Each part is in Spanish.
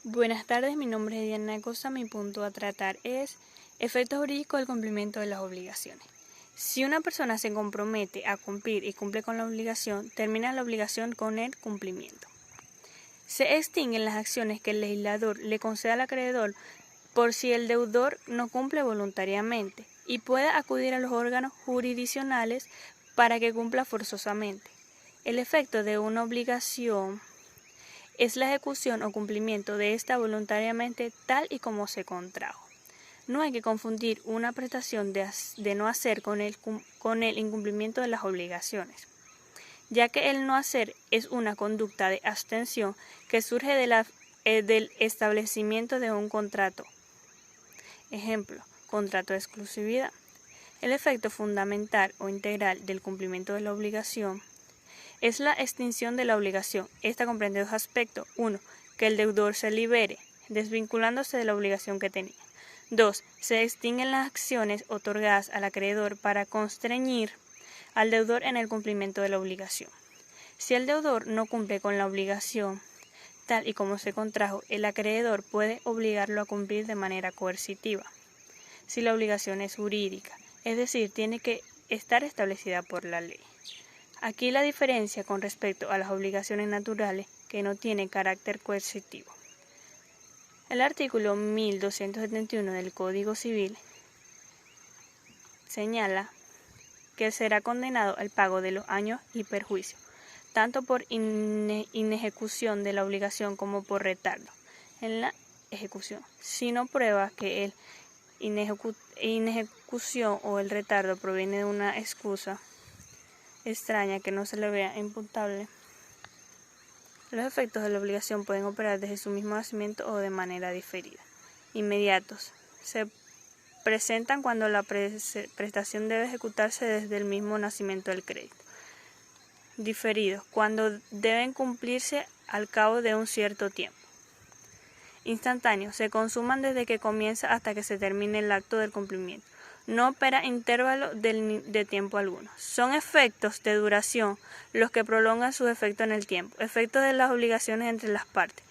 Buenas tardes, mi nombre es Diana Acosta. Mi punto a tratar es efectos jurídicos del cumplimiento de las obligaciones. Si una persona se compromete a cumplir y cumple con la obligación, termina la obligación con el cumplimiento. Se extinguen las acciones que el legislador le conceda al acreedor por si el deudor no cumple voluntariamente y puede acudir a los órganos jurisdiccionales para que cumpla forzosamente. El efecto de una obligación es la ejecución o cumplimiento de esta voluntariamente tal y como se contrajo. No hay que confundir una prestación de no hacer con el incumplimiento de las obligaciones, ya que el no hacer es una conducta de abstención que surge del establecimiento de un contrato. Ejemplo, contrato de exclusividad. El efecto fundamental o integral del cumplimiento de la obligación es la extinción de la obligación. Esta comprende dos aspectos. 1. Que el deudor se libere, desvinculándose de la obligación que tenía. 2. Se extinguen las acciones otorgadas al acreedor para constreñir al deudor en el cumplimiento de la obligación. Si el deudor no cumple con la obligación tal y como se contrajo, el acreedor puede obligarlo a cumplir de manera coercitiva. Si la obligación es jurídica, es decir, tiene que estar establecida por la ley. Aquí la diferencia con respecto a las obligaciones naturales que no tienen carácter coercitivo. El artículo 1271 del Código Civil señala que será condenado al pago de los daños y perjuicios, tanto por inejecución de la obligación como por retardo en la ejecución, si no prueba que el inejecución o el retardo proviene de una excusa extraña que no se le vea imputable. Los efectos de la obligación pueden operar desde su mismo nacimiento o de manera diferida. Inmediatos. Se presentan cuando la prestación debe ejecutarse desde el mismo nacimiento del crédito. Diferidos. Cuando deben cumplirse al cabo de un cierto tiempo. Instantáneos. Se consuman desde que comienza hasta que se termine el acto del cumplimiento. No opera intervalo de tiempo alguno. Son efectos de duración los que prolongan su efecto en el tiempo. Efectos de las obligaciones entre las partes.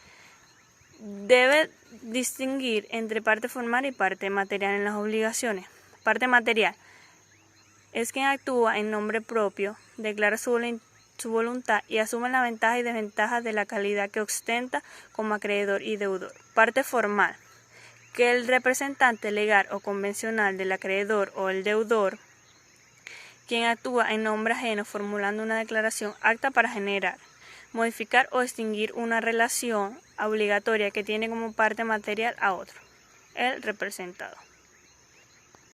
Debe distinguir entre parte formal y parte material en las obligaciones. Parte material es quien actúa en nombre propio, declara su voluntad y asume las ventajas y desventajas de la calidad que ostenta como acreedor y deudor. Parte formal, que el representante legal o convencional del acreedor o el deudor, quien actúa en nombre ajeno formulando una declaración apta para generar, modificar o extinguir una relación obligatoria que tiene como parte material a otro, el representado.